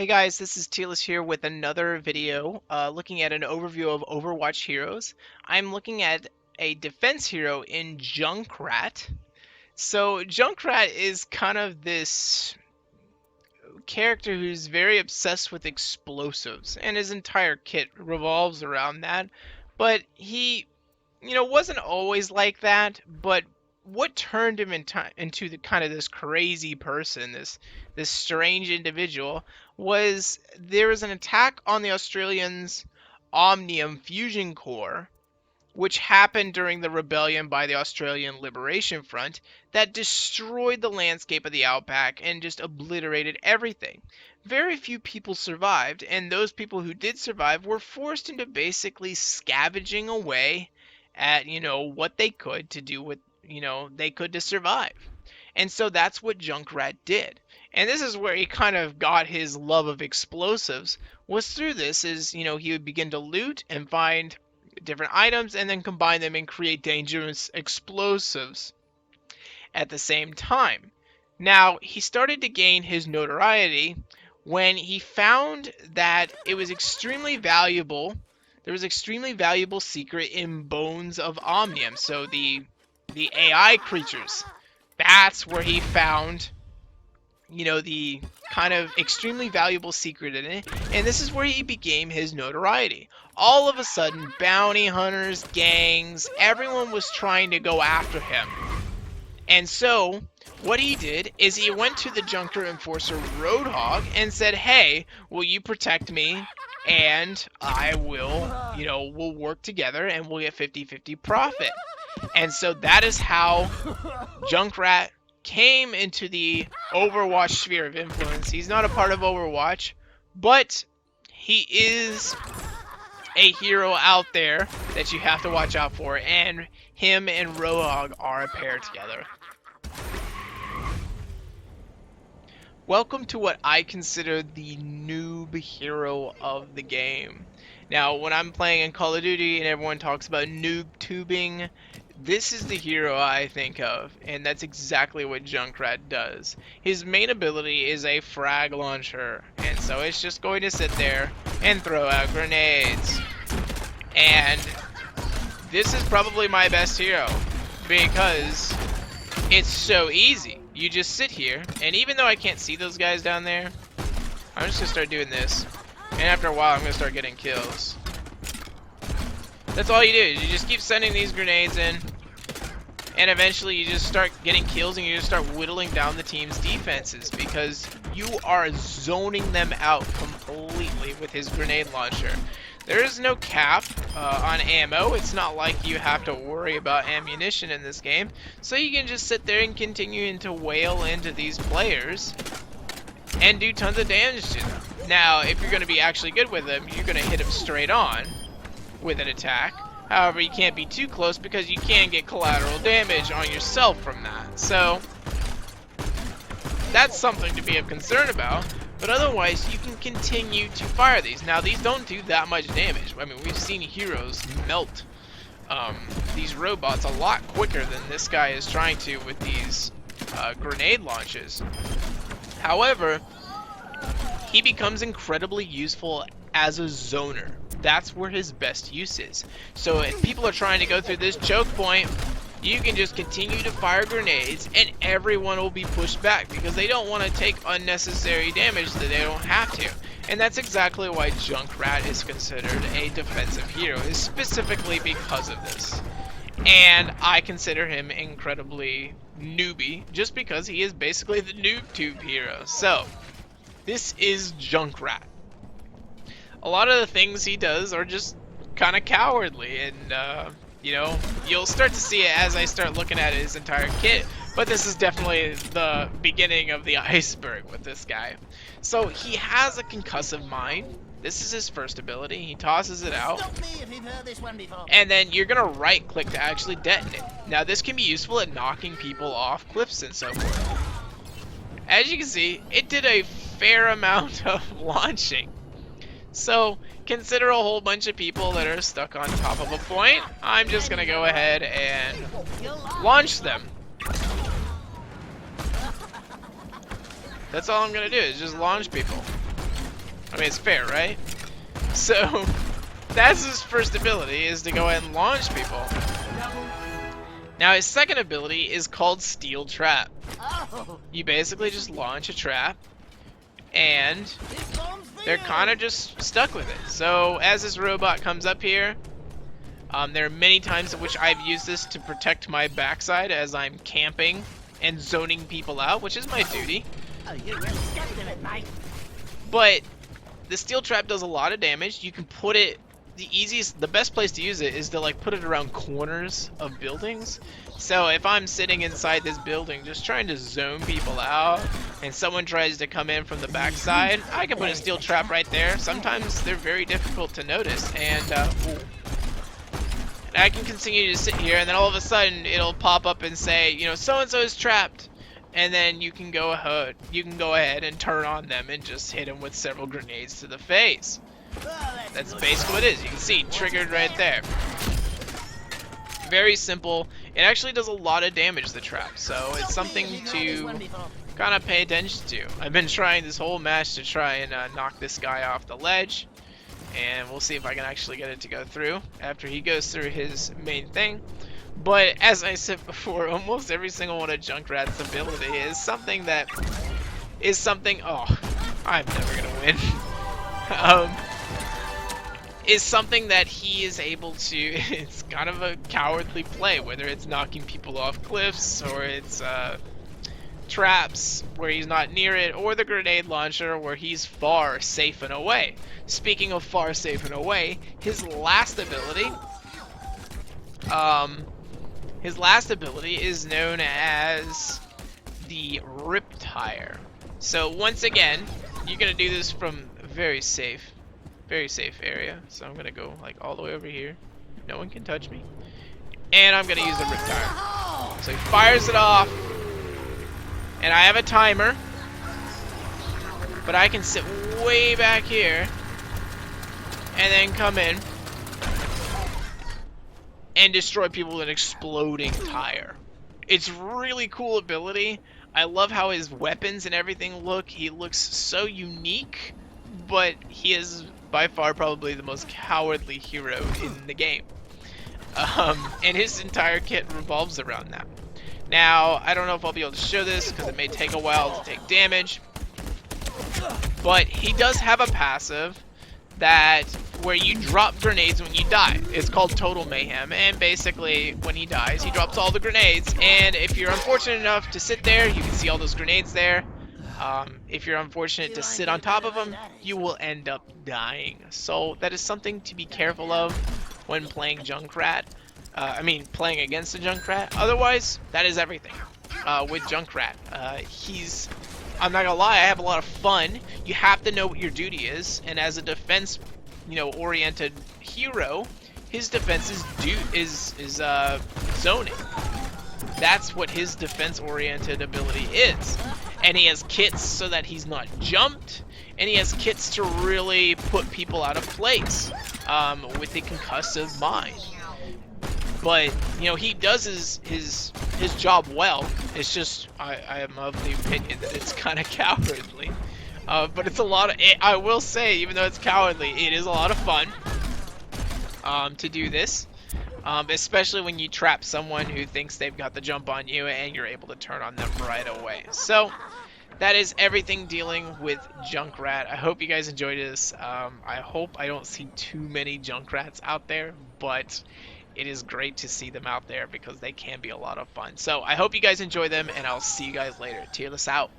Hey guys, this is Terilis here with another video looking at an overview of Overwatch heroes. I'm looking at a defense hero in Junkrat. So Junkrat is kind of this character who's very obsessed with explosives, and his entire kit revolves around that. But he, wasn't always like that, but what turned him into the kind of this crazy person, this strange individual, was there was an attack on the Australians' Omnium fusion core, which happened during the rebellion by the Australian Liberation Front that destroyed the landscape of the Outback and just obliterated everything. Very few people survived, and those people who did survive were forced into basically scavenging away at, what they could to do what, they could to survive. And so that's what Junkrat did. And this is where he kind of got his love of explosives, was through this is, he would begin to loot and find different items and then combine them and create dangerous explosives at the same time. Now, he started to gain his notoriety when he found that it was extremely valuable. There was extremely valuable secret in Bones of Omnium, so the AI creatures. That's where he found, the kind of extremely valuable secret in it, and this is where he became his notoriety. All of a sudden, bounty hunters, gangs, everyone was trying to go after him. And so, what he did is he went to the Junker Enforcer Roadhog and said, hey, will you protect me? And I will, we'll work together and we'll get 50-50 profit. And so that is how Junkrat came into the Overwatch sphere of influence. He's not a part of Overwatch, but he is a hero out there that you have to watch out for, and him and Roadhog are a pair together. Welcome to what I consider the noob hero of the game. Now, when I'm playing in Call of Duty and everyone talks about noob tubing, this is the hero I think of, and that's exactly what Junkrat does. His main ability is a Frag Launcher, and so it's just going to sit there and throw out grenades. And this is probably my best hero, because it's so easy. You just sit here, and even though I can't see those guys down there, I'm just going to start doing this. And after a while, I'm going to start getting kills. That's all you do, is you just keep sending these grenades in, and eventually you just start getting kills and you just start whittling down the team's defenses, because you are zoning them out completely with his grenade launcher. There is no cap on ammo. It's not like you have to worry about ammunition in this game, so you can just sit there and continue to wail into these players and do tons of damage to them. Now, if you're going to be actually good with them, you're going to hit them straight on with an attack. However, you can't be too close because you can get collateral damage on yourself from that. So, that's something to be of concern about. But otherwise, you can continue to fire these. Now, these don't do that much damage. I mean, we've seen heroes melt these robots a lot quicker than this guy is trying to with these grenade launches. However, he becomes incredibly useful as a zoner. That's where his best use is. So if people are trying to go through this choke point, you can just continue to fire grenades and everyone will be pushed back because they don't want to take unnecessary damage that they don't have to. And that's exactly why Junkrat is considered a defensive hero, is specifically because of this. And I consider him incredibly newbie just because he is basically the noob tube hero. So, this is Junkrat. A lot of the things he does are just kind of cowardly, and you'll start to see it as I start looking at his entire kit, but this is definitely the beginning of the iceberg with this guy. So he has a Concussive Mine. This is his first ability. He tosses it out, and then you're gonna right click to actually detonate. Now this can be useful at knocking people off cliffs and so forth. As you can see, it did a fair amount of launching. So, consider a whole bunch of people that are stuck on top of a point. I'm just gonna go ahead and launch them. That's all I'm gonna do, is just launch people. I mean, it's fair, right? So that's his first ability, is to go ahead and launch people. Now his second ability is called Steel Trap. You basically just launch a trap, and they're kind of just stuck with it. So as this robot comes up here, there are many times in which I've used this to protect my backside as I'm camping and zoning people out, which is my duty. But the steel trap does a lot of damage. You can put it, the best place to use it is to like put it around corners of buildings. So if I'm sitting inside this building just trying to zone people out and someone tries to come in from the backside, I can put a steel trap right there. Sometimes they're very difficult to notice, and I can continue to sit here, and then all of a sudden it'll pop up and say, you know, so-and-so is trapped. And then you can go ahead and turn on them and just hit them with several grenades to the face. That's basically what it is. You can see, triggered right there. Very simple. It actually does a lot of damage, the trap, so it's something to kind of pay attention to. I've been trying this whole match to try and knock this guy off the ledge, and we'll see if I can actually get it to go through after he goes through his main thing. But as I said before, almost every single one of Junkrat's ability is something that oh, I'm never gonna win. Is something that he is able to, it's kind of a cowardly play, whether it's knocking people off cliffs, or it's traps where he's not near it, or the grenade launcher where he's far, safe and away. Speaking of far, safe and away, his last ability is known as the Riptire. So once again, you're gonna do this from a very safe area. So I'm gonna go like all the way over here. No one can touch me. And I'm gonna use the Riptire. So he fires it off, and I have a timer, but I can sit way back here and then come in and destroy people with an exploding tire. It's really cool ability. I love how his weapons and everything look. He looks so unique, but he is by far probably the most cowardly hero in the game. And his entire kit revolves around that. Now, I don't know if I'll be able to show this because it may take a while to take damage, but he does have a passive that where you drop grenades when you die. It's called Total Mayhem, and basically when he dies, he drops all the grenades, and if you're unfortunate enough to sit there, you can see all those grenades there. If you're unfortunate to sit on top of them, you will end up dying. So that is something to be careful of when playing Junkrat. Playing against a Junkrat. Otherwise, that is everything with Junkrat. I'm not gonna lie, I have a lot of fun. You have to know what your duty is, and as a defense, oriented hero, his defense is zoning. That's what his defense-oriented ability is. And he has kits so that he's not jumped, and he has kits to really put people out of place with the Concussive Mine. But he does his job well. It's just I am of the opinion that it's kind of cowardly. But it's a lot of. I will say, even though it's cowardly, it is a lot of fun to do this. Especially when you trap someone who thinks they've got the jump on you and you're able to turn on them right away. So that is everything dealing with Junkrat. I hope you guys enjoyed this. I hope I don't see too many Junkrats out there, but it is great to see them out there because they can be a lot of fun. So I hope you guys enjoy them, and I'll see you guys later. Terilis out.